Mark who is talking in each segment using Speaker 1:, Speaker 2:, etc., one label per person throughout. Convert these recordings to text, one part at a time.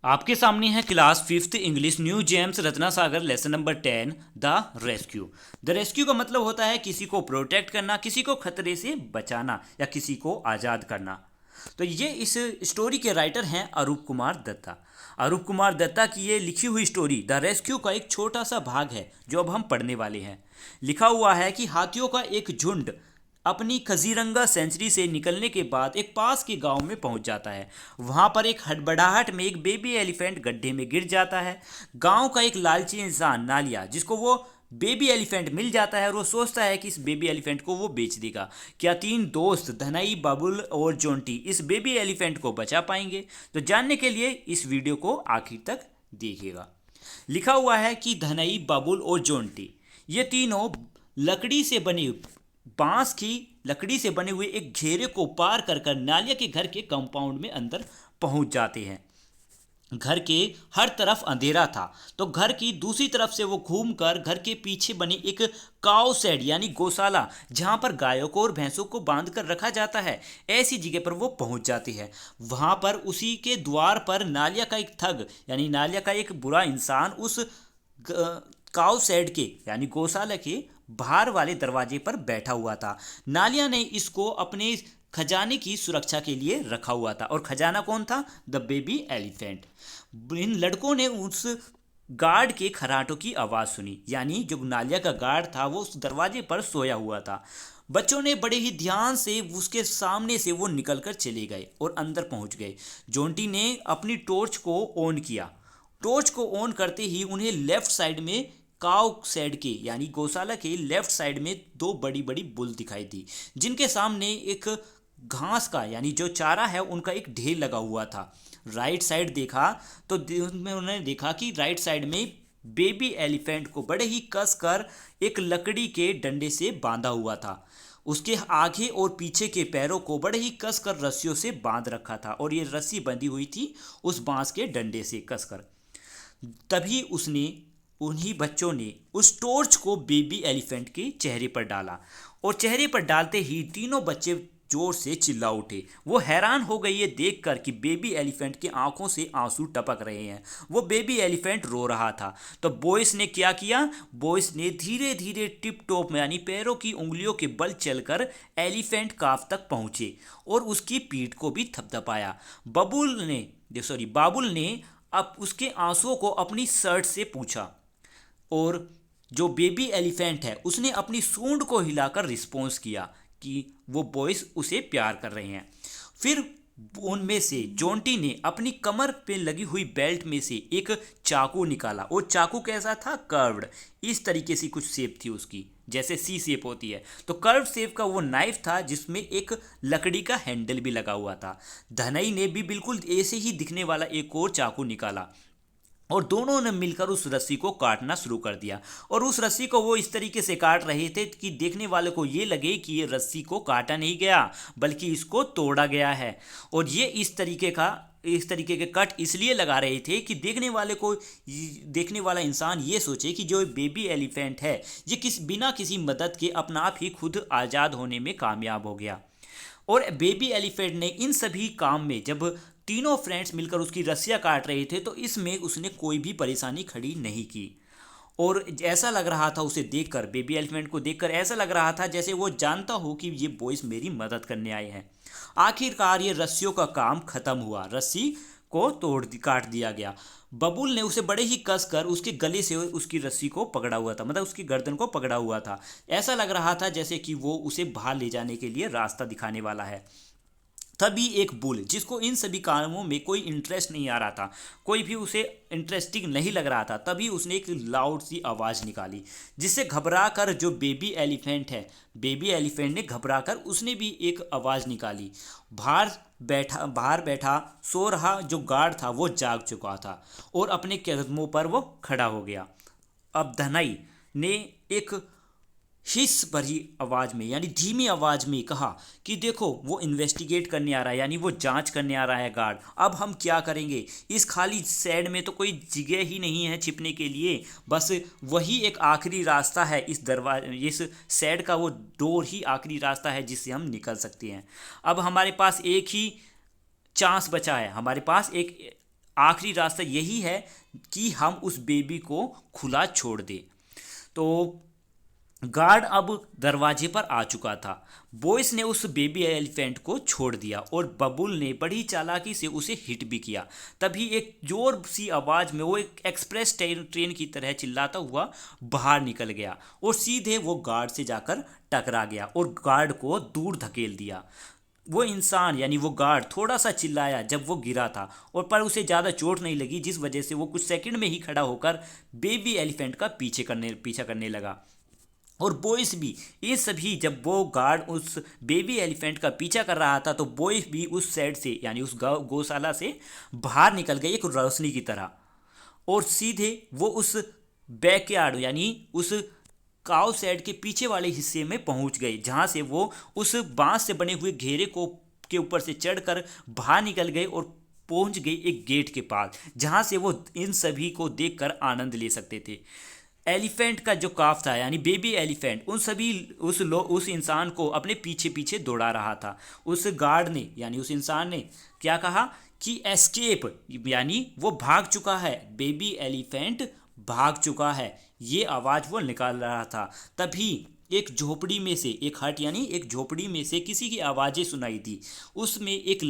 Speaker 1: आपके सामने है class fifth English new James Ratna Sagar lesson number 10 the rescue. The rescue का मतलब होता है किसी को प्रोटेक्ट करना, किसी को खतरे से बचाना या किसी को आज़ाद करना। तो ये इस स्टोरी के राइटर हैं अरूप कुमार दत्ता। अरूप कुमार दत्ता की ये लिखी हुई स्टोरी द रेस्क्यू का एक छोटा सा भाग है जो अब हम पढ़ने वाले हैं। लिखा हुआ है कि हाथियों का एक झुंड अपनी खजीरंगा सेंचुरी से निकलने के बाद एक पास के गांव में पहुंच जाता है। वहां पर एक हड़बड़ाहट में एक बेबी एलिफेंट गड्ढे में गिर जाता है। गांव का एक लालची इंसान नालिया, जिसको वो बेबी एलिफेंट मिल जाता है और वो सोचता है कि इस बेबी एलिफेंट को वो बेच देगा। क्या तीन दोस्त धनई, बाबुल और जोंटी इस बेबी एलिफेंट को बचा पाएंगे? तो जानने के लिए इस वीडियो को आखिर तक देखिएगा। लिखा हुआ है कि धनई, बाबुल और जोंटी ये तीनों लकड़ी से बने बांस की लकड़ी से बने हुए एक घेरे को पार कर कर नालिया के घर के कंपाउंड में अंदर पहुंच जाते हैं। घर के हर तरफ अंधेरा था, तो घर की दूसरी तरफ से वो घूमकर घर के पीछे बने एक काउ शेड यानी गौशाला, जहां पर गायों को और भैंसों को बांध कर रखा जाता है, ऐसी जगह पर वो पहुंच जाती है। वहां पर उसी के द्वार पर नालिया का एक ठग यानी नालिया का एक बुरा इंसान उस काउ शेड के यानी गौशाला के बाहर वाले दरवाजे पर बैठा हुआ था। नालिया ने इसको अपने खजाने की सुरक्षा के लिए रखा हुआ था, और खजाना कौन था? The baby elephant. इन लड़कों ने उस गार्ड के खराटों की आवाज़ सुनी, यानी जो नालिया का गार्ड था वो उस दरवाजे पर सोया हुआ था। बच्चों ने बड़े ही ध्यान से उसके सामने से वो निकलकर चले गए और अंदर पहुंच गए। जोंटी ने अपनी टॉर्च को ऑन किया। टॉर्च को ऑन करते ही उन्हें लेफ्ट साइड में काउ शेड के यानी गौशाला के लेफ्ट साइड में दो बड़ी बड़ी बुल दिखाई दी, जिनके सामने एक घास का यानी जो चारा है उनका एक ढेर लगा हुआ था। राइट साइड देखा तो उनमें उन्होंने देखा कि राइट साइड में बेबी एलिफेंट को बड़े ही कस कर एक लकड़ी के डंडे से बांधा हुआ था। उसके आगे और पीछे के पैरों को बड़े ही कस कर रस्सियों से बांध रखा था, और ये रस्सी बंधी हुई थी उस बांस के डंडे से कसकर। तभी उसने उन्हीं बच्चों ने उस टॉर्च को बेबी एलिफेंट के चेहरे पर डाला, और चेहरे पर डालते ही तीनों बच्चे जोर से चिल्ला उठे। वो हैरान हो गई ये देखकर कि बेबी एलिफेंट की आंखों से आंसू टपक रहे हैं। वो बेबी एलिफेंट रो रहा था। तो बॉयस ने क्या किया? बॉयस ने धीरे धीरे टिप टॉप में यानी पैरों की उंगलियों के बल चलकर एलिफेंट काफ तक पहुंचे और उसकी पीठ को भी थपथपाया। बाबुल ने अब उसके आंसुओं को अपनी शर्ट से पूछा, और जो बेबी एलिफेंट है उसने अपनी सूंड को हिलाकर रिस्पॉन्स किया कि वो बॉयज उसे प्यार कर रहे हैं। फिर उनमें से जोंटी ने अपनी कमर पे लगी हुई बेल्ट में से एक चाकू निकाला, और चाकू कैसा था? कर्व्ड, इस तरीके से कुछ शेप थी उसकी, जैसे सी शेप होती है। तो कर्व शेप का वो नाइफ था जिसमें एक लकड़ी का हैंडल भी लगा हुआ था। धनई ने भी बिल्कुल ऐसे ही दिखने वाला एक और चाकू निकाला, और दोनों ने मिलकर उस रस्सी को काटना शुरू कर दिया। और उस रस्सी को वो इस तरीके से काट रहे थे कि देखने वाले को ये लगे कि ये रस्सी को काटा नहीं गया बल्कि इसको तोड़ा गया है। और ये इस तरीके के कट इसलिए लगा रहे थे कि देखने वाला इंसान ये सोचे कि जो बेबी एलिफेंट है ये बिना किसी मदद के अपना आप ही खुद आज़ाद होने में कामयाब हो गया। और बेबी एलिफेंट ने इन सभी काम में जब तीनों फ्रेंड्स मिलकर उसकी रस्सियाँ काट रहे थे तो इसमें उसने कोई भी परेशानी खड़ी नहीं की। और ऐसा लग रहा था उसे देखकर, बेबी एलिफेंट को देखकर ऐसा लग रहा था जैसे वो जानता हो कि ये बॉयज मेरी मदद करने आए हैं। आखिरकार ये रस्सियों का काम खत्म हुआ, रस्सी को काट दिया गया। बबुल ने उसे बड़े ही कस कर उसके गले से उसकी रस्सी को पकड़ा हुआ था, मतलब उसकी गर्दन को पकड़ा हुआ था। ऐसा लग रहा था जैसे कि वो उसे बाहर ले जाने के लिए रास्ता दिखाने वाला है। तभी एक बुल, जिसको इन सभी कामों में कोई इंटरेस्ट नहीं आ रहा था, कोई भी उसे इंटरेस्टिंग नहीं लग रहा था, तभी उसने एक लाउड सी आवाज़ निकाली, जिससे घबरा कर जो बेबी एलिफेंट ने घबरा कर उसने भी एक आवाज़ निकाली। बाहर बैठा सो रहा जो गार्ड था वो जाग चुका था और अपने कदमों पर वो खड़ा हो गया। अब धनाई ने एक हिस भरी आवाज में यानी धीमी आवाज में कहा कि देखो वो इन्वेस्टिगेट करने आ रहा है, यानी वो जांच करने आ रहा है गार्ड। अब हम क्या करेंगे? इस खाली सैड में तो कोई जगह ही नहीं है छिपने के लिए, बस वही एक आखिरी रास्ता है, इस सैड का वो डोर ही आखिरी रास्ता है जिससे हम निकल सकते हैं। अब हमारे पास एक ही चांस बचा है, हमारे पास एक आखिरी रास्ता यही है कि हम उस बेबी को खुला छोड़ दें। तो गार्ड अब दरवाजे पर आ चुका था। बॉयस ने उस बेबी एलिफेंट को छोड़ दिया और बबुल ने बड़ी चालाकी से उसे हिट भी किया। तभी एक जोर सी आवाज़ में वो एक एक्सप्रेस ट्रेन की तरह चिल्लाता हुआ बाहर निकल गया और सीधे वो गार्ड से जाकर टकरा गया और गार्ड को दूर धकेल दिया। वो इंसान यानी वो गार्ड थोड़ा सा चिल्लाया जब वो गिरा था, और पर उसे ज़्यादा चोट नहीं लगी, जिस वजह से वो कुछ सेकंड में ही खड़ा होकर बेबी एलिफेंट का पीछा करने लगा। और बॉयस भी ये सभी, जब वो गार्ड उस बेबी एलिफेंट का पीछा कर रहा था तो बॉयस भी उस साइड से यानी उस गौशाला से बाहर निकल गए एक रोशनी की तरह, और सीधे वो उस बैकयार्ड यानी उस काउ शेड के पीछे वाले हिस्से में पहुंच गए, जहां से वो उस बांस से बने हुए घेरे को के ऊपर से चढ़कर बाहर निकल गए और पहुंच गए एक गेट के पास, जहां से वो इन सभी को देखकर आनंद ले सकते थे। एलिफेंट का जो काफ था यानी बेबी एलिफेंट उन सभी उस इंसान को अपने पीछे पीछे दौड़ा रहा था। उस गार्ड ने यानी उस इंसान ने क्या कहा कि एस्केप यानी वो भाग चुका है, बेबी एलिफेंट भाग चुका है, ये आवाज़ वो निकाल रहा था। तभी एक झोपड़ी में से, एक हट यानी एक झोपड़ी में से किसी की आवाज़ें सुनाई दी। उसमें एक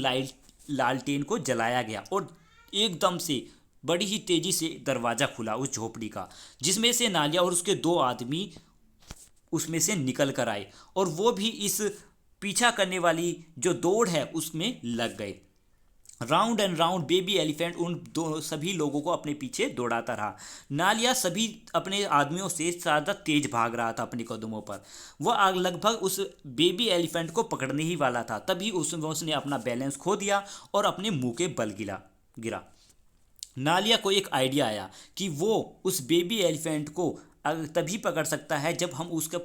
Speaker 1: लालटेन को जलाया गया और एकदम से बड़ी ही तेजी से दरवाज़ा खुला उस झोपड़ी का, जिसमें से नालिया और उसके 2 आदमी उसमें से निकल कर आए और वो भी इस पीछा करने वाली जो दौड़ है उसमें लग गए। Round and round baby elephant उन सभी लोगों को अपने पीछे दौड़ाता रहा। नालिया सभी अपने आदमियों से ज़्यादा तेज भाग रहा था अपने कदमों पर। वह लगभग उस बेबी एलिफेंट को पकड़ने ही वाला था, तभी उसने अपना बैलेंस खो दिया और अपने मुंह के बल गिरा। नालिया को एक आइडिया आया कि वो उस बेबी एलिफेंट को तभी पकड़ सकता है जब हम उसका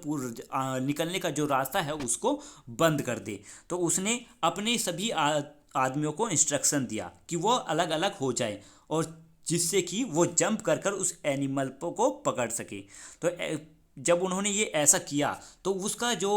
Speaker 1: निकलने का जो रास्ता है उसको बंद कर दे। तो उसने अपने सभी आदमियों को इंस्ट्रक्शन दिया कि वो अलग अलग हो जाए और जिससे कि वो जंप कर कर उस एनिमल को पकड़ सके। तो जब उन्होंने ये ऐसा किया तो उसका जो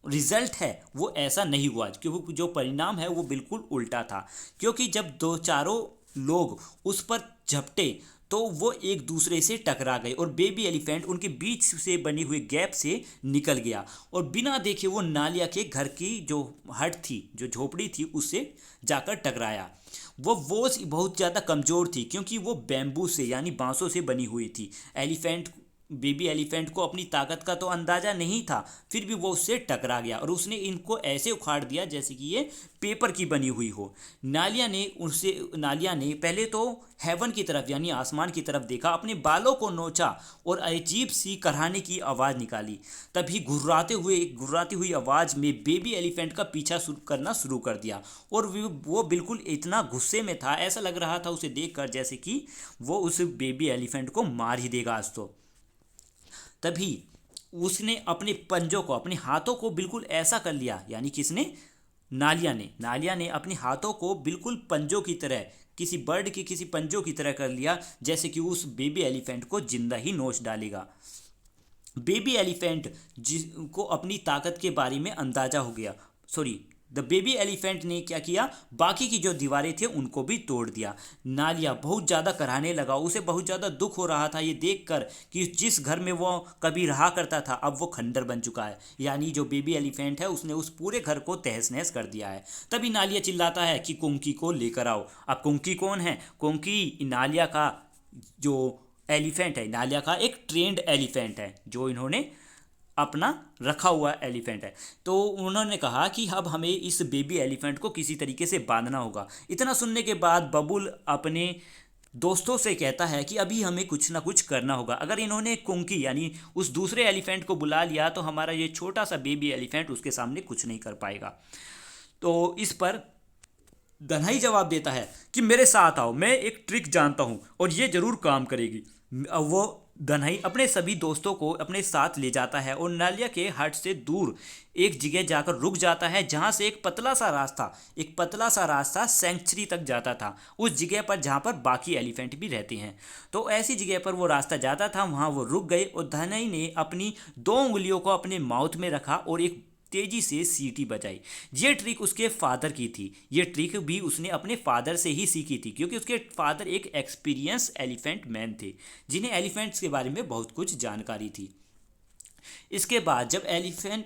Speaker 1: रिजल्ट है वो ऐसा नहीं हुआ, क्योंकि जो परिणाम है वो बिल्कुल उल्टा था। क्योंकि जब 2-4 लोग उस पर झपटे तो वो एक दूसरे से टकरा गए और बेबी एलिफेंट उनके बीच से बनी हुई गैप से निकल गया और बिना देखे वो नालिया के घर की जो हट थी, जो झोपड़ी थी, उससे जाकर टकराया। वो बहुत ज़्यादा कमज़ोर थी क्योंकि वो बैम्बू से यानी बांसों से बनी हुई थी। बेबी एलिफेंट को अपनी ताकत का तो अंदाज़ा नहीं था, फिर भी वो उससे टकरा गया और उसने इनको ऐसे उखाड़ दिया जैसे कि ये पेपर की बनी हुई हो। नालिया ने पहले तो हेवन की तरफ यानी आसमान की तरफ देखा, अपने बालों को नोचा और अजीब सी कराहने की आवाज़ निकाली। तभी गुर्राती हुई आवाज़ में बेबी एलिफेंट का पीछा करना शुरू कर दिया और वो बिल्कुल इतना गुस्से में था, ऐसा लग रहा था उसे देखकर जैसे कि वो उस बेबी एलिफेंट को मार ही देगा आज तो। तभी उसने अपने पंजों को, अपने हाथों को बिल्कुल ऐसा कर लिया, यानी किसने? नालिया ने अपने हाथों को बिल्कुल पंजों की तरह, किसी बर्ड की किसी पंजों की तरह कर लिया, जैसे कि उस बेबी एलिफेंट को जिंदा ही नोच डालेगा। बेबी एलिफेंट जिसको अपनी ताकत के बारे में अंदाजा हो गया, द बेबी एलिफेंट ने क्या किया, बाकी की जो दीवारें थे उनको भी तोड़ दिया। नालिया बहुत ज़्यादा कराहने लगा, उसे बहुत ज़्यादा दुख हो रहा था ये देखकर कि जिस घर में वो कभी रहा करता था अब वो खंडर बन चुका है, यानी जो बेबी एलिफेंट है उसने उस पूरे घर को तहस नहस कर दिया है। तभी नालिया चिल्लाता है कि कुंकी को लेकर आओ। अब कुंकी कौन है? कुंकी नालिया का जो एलिफेंट है, नालिया का एक ट्रेंड एलिफेंट है जो इन्होंने अपना रखा हुआ एलिफेंट है। तो उन्होंने कहा कि अब हमें इस बेबी एलिफेंट को किसी तरीके से बांधना होगा। इतना सुनने के बाद बबुल अपने दोस्तों से कहता है कि अभी हमें कुछ ना कुछ करना होगा। अगर इन्होंने कुंकी यानी उस दूसरे एलिफेंट को बुला लिया तो हमारा ये छोटा सा बेबी एलिफेंट उसके सामने कुछ नहीं कर पाएगा। तो इस पर दन्हई जवाब देता है कि मेरे साथ आओ, मैं एक ट्रिक जानता हूँ और ये ज़रूर काम करेगी। वो दन्हई अपने सभी दोस्तों को अपने साथ ले जाता है और नालिया के हट से दूर एक जगह जाकर रुक जाता है, जहाँ से एक पतला सा रास्ता सेंचुरी तक जाता था, उस जगह पर जहाँ पर बाकी एलिफेंट भी रहते हैं। तो ऐसी जगह पर वो रास्ता जाता था, वहाँ वो रुक गए और दन्हई ने अपनी 2 उंगलियों को अपने माउथ में रखा और एक तेजी से सीटी बजाई। ये ट्रिक उसके फादर की थी। ये ट्रिक भी उसने अपने फादर से ही सीखी थी, क्योंकि उसके फादर एक एक्सपीरियंस एलिफेंट मैन थे, जिन्हें एलिफेंट्स के बारे में बहुत कुछ जानकारी थी। इसके बाद जब एलिफेंट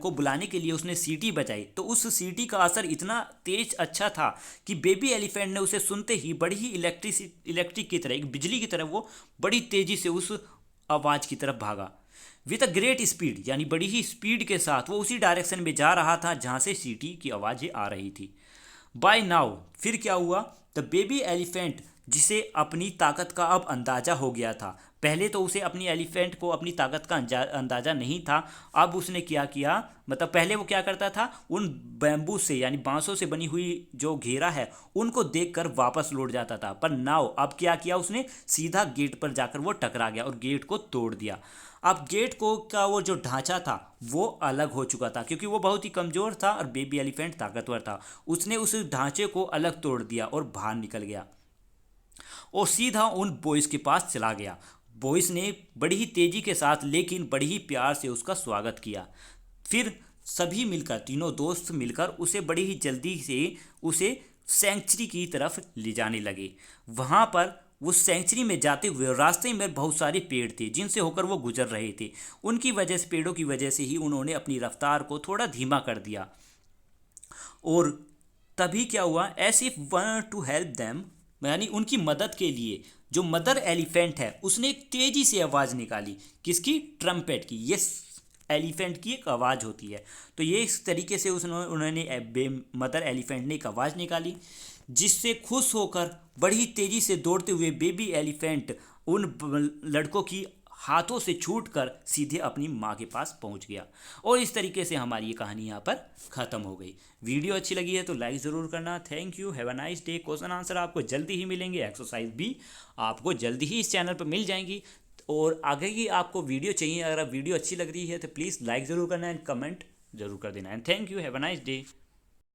Speaker 1: को बुलाने के लिए उसने सीटी बजाई, तो उस सीटी का असर इतना तेज अच्छा था कि बेबी एलिफेंट ने उसे सुनते ही बड़ी ही इलेक्ट्रिक की तरह, एक बिजली की तरह, वो बड़ी तेजी से उस आवाज़ की तरफ भागा। विद अ ग्रेट स्पीड, यानी बड़ी ही स्पीड के साथ वो उसी डायरेक्शन में जा रहा था जहाँ से सीटी की आवाज़ें आ रही थी। बाय नाउ फिर क्या हुआ, द बेबी एलिफेंट, जिसे अपनी ताकत का अब अंदाज़ा हो गया था। पहले तो उसे अपनी एलिफेंट को अपनी ताकत का अंदाज़ा नहीं था। अब उसने क्या किया, मतलब पहले वो क्या करता था, उन बैम्बू से यानी बांसों से बनी हुई जो घेरा है उनको देखकर वापस लौट जाता था। पर नाउ अब क्या किया उसने, सीधा गेट पर जाकर वो टकरा गया और गेट को तोड़ दिया। अब गेट को का वो जो ढांचा था वो अलग हो चुका था, क्योंकि वो बहुत ही कमज़ोर था और बेबी एलिफेंट ताकतवर था। उसने उस ढांचे को अलग तोड़ दिया और बाहर निकल गया और सीधा उन बॉयज़ के पास चला गया। बॉयज़ ने बड़ी ही तेज़ी के साथ लेकिन बड़ी ही प्यार से उसका स्वागत किया। फिर सभी मिलकर, तीनों दोस्त मिलकर उसे बड़ी ही जल्दी से उसे सेंचुरी की तरफ ले जाने लगे। वहाँ पर उस सेंचुरी में जाते हुए रास्ते में बहुत सारे पेड़ थे जिनसे होकर वो गुजर रहे थे। उनकी वजह से, पेड़ों की वजह से ही उन्होंने अपनी रफ्तार को थोड़ा धीमा कर दिया। और तभी क्या हुआ, S if one two help them, यानी उनकी मदद के लिए जो मदर एलिफेंट है उसने एक तेजी से आवाज़ निकाली। किसकी? ट्रम्पेट की। ये एलिफेंट की एक आवाज़ होती है। तो ये इस तरीके से उन्होंने मदर एलिफेंट ने एक आवाज़ निकाली, जिससे खुश होकर बड़ी तेज़ी से दौड़ते हुए बेबी एलिफेंट उन लड़कों की हाथों से छूटकर सीधे अपनी माँ के पास पहुँच गया। और इस तरीके से हमारी ये कहानी यहाँ पर ख़त्म हो गई। वीडियो अच्छी लगी है तो लाइक ज़रूर करना। Thank you, have a nice day. Question answer आपको जल्दी ही मिलेंगे, एक्सरसाइज भी आपको जल्दी ही इस चैनल पर मिल जाएंगी। और आगे की आपको वीडियो चाहिए, अगर वीडियो अच्छी लग रही है तो प्लीज़ लाइक ज़रूर करना एंड कमेंट ज़रूर कर देना। And thank you, have a nice day.